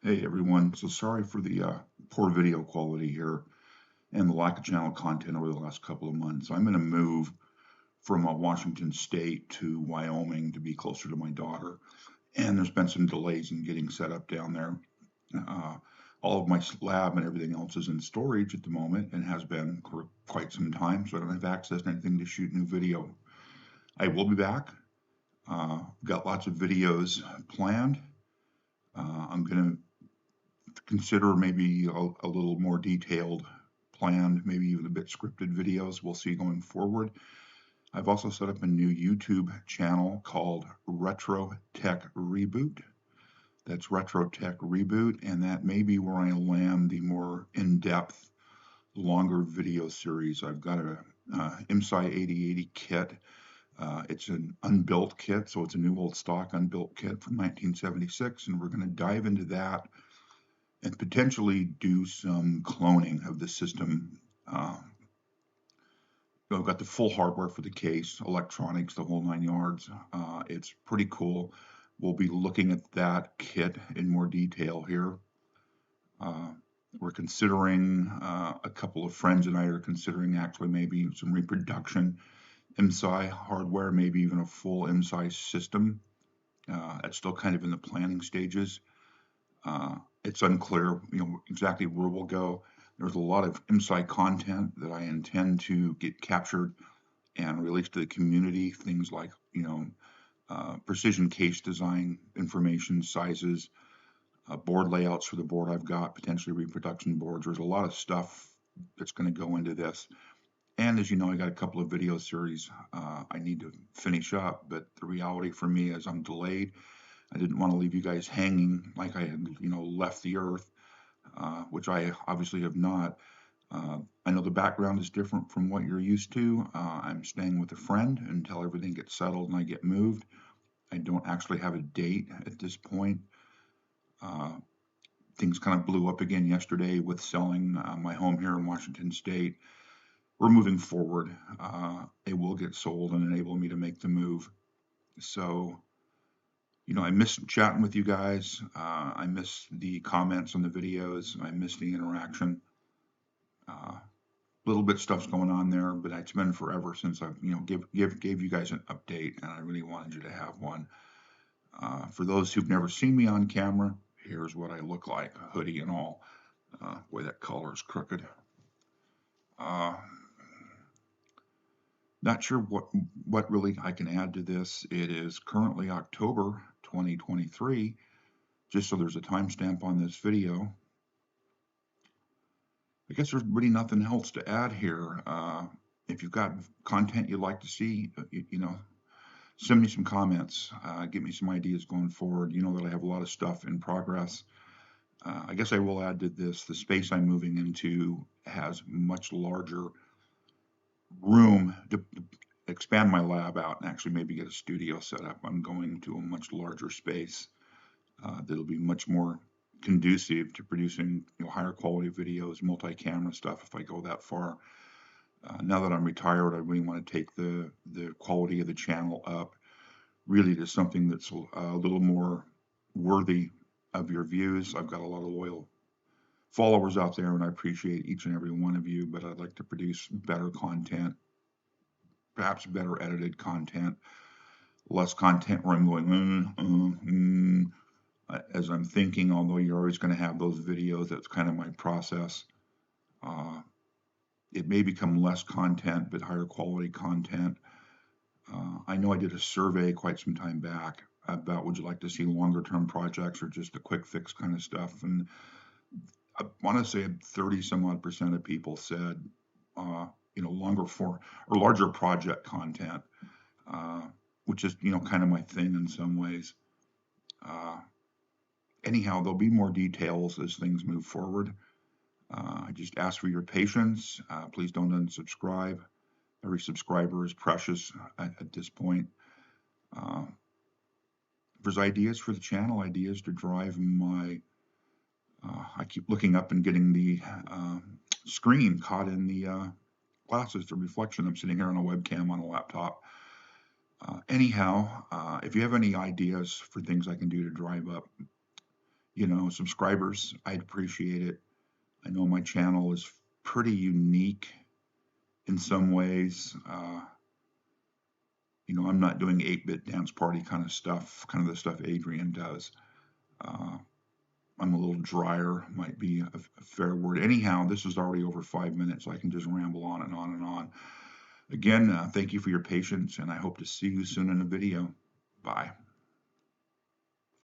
Hey everyone, so sorry for the poor video quality here and the lack of channel content over the last couple of months. I'm going to move from Washington State to Wyoming to be closer to my daughter, and there's been some delays in getting set up down there. Uh, all of my lab and everything else is in storage at the moment and has been for quite some time, so I don't have access to anything to shoot new video. I will be back. Got lots of videos planned. I'm going to consider maybe a little more detailed planned, maybe even a bit scripted videos we'll see going forward. I've also set up a new YouTube channel called Retro Tech Reboot. That's Retro Tech Reboot, and that may be where I land the more in-depth, longer video series. I've got a MSI 8080 kit. It's an unbuilt kit, so it's a new old stock unbuilt kit from 1976, and we're going to dive into that and potentially do some cloning of the system. I've got the full hardware for the case, electronics, the whole 9 yards. It's pretty cool. We'll be looking at that kit in more detail here. Uh, we're considering, a couple of friends and I are considering actually maybe some reproduction MSI hardware, maybe even a full MSI system. That's still kind of in the planning stages. It's unclear, exactly where we'll go. There's a lot of MSI content that I intend to get captured and released to the community. Things like, precision case design information, sizes, board layouts for the board I've got, potentially reproduction boards. There's a lot of stuff that's going to go into this. And as you know, I got a couple of video series I need to finish up, but the reality for me is I'm delayed. I didn't want to leave you guys hanging like I had, left the earth, which I obviously have not. I know the background is different from what you're used to. I'm staying with a friend until everything gets settled and I get moved. I don't actually have a date at this point. Uh, Things kind of blew up again yesterday with selling my home here in Washington State. We're moving forward. It will get sold and enable me to make the move. So, I miss chatting with you guys. I miss the comments on the videos. I miss the interaction. Uh, Little bit stuff's going on there, but it's been forever since I've, gave you guys an update, and I really wanted you to have one. For those who've never seen me on camera, here's what I look like, a hoodie and all. Boy, that collar is crooked. Uh, Not sure what really I can add to this. It is currently October 2023, just so there's a timestamp on this video. I guess there's really nothing else to add here. If you've got content you'd like to see, send me some comments. Give me some ideas going forward. You know that I have a lot of stuff in progress. I guess I will add to this, the space I'm moving into has much larger room to expand my lab out and actually maybe get a studio set up. I'm going to a much larger space that'll be much more conducive to producing higher quality videos, multi-camera stuff if I go that far. Now that I'm retired, I really want to take the quality of the channel up really to something that's a little more worthy of your views. I've got a lot of loyal followers out there, and I appreciate each and every one of you, but I'd like to produce better content, perhaps better edited content, less content where I'm going, as I'm thinking, although you're always going to have those videos. That's kind of my process. It may become less content, but higher quality content. I know I did a survey quite some time back about would you like to see longer term projects or just a quick fix kind of stuff. And I want to say 30 some odd% of people said, longer form or larger project content, which is, kind of my thing in some ways. Anyhow, there'll be more details as things move forward. I just ask for your patience. Please don't unsubscribe. Every subscriber is precious at this point. If there's ideas for the channel, ideas to drive my, I keep looking up and getting the screen caught in the glasses, the reflection. I'm sitting here on a webcam on a laptop. Anyhow, if you have any ideas for things I can do to drive up, subscribers. I'd appreciate it. I know my channel is pretty unique in some ways. I'm not doing 8-bit dance party kind of stuff, kind of the stuff Adrian does. I'm a little drier, might be a fair word. Anyhow, this is already over 5 minutes, so I can just ramble on and on and on. Again, thank you for your patience, and I hope to see you soon in a video. Bye.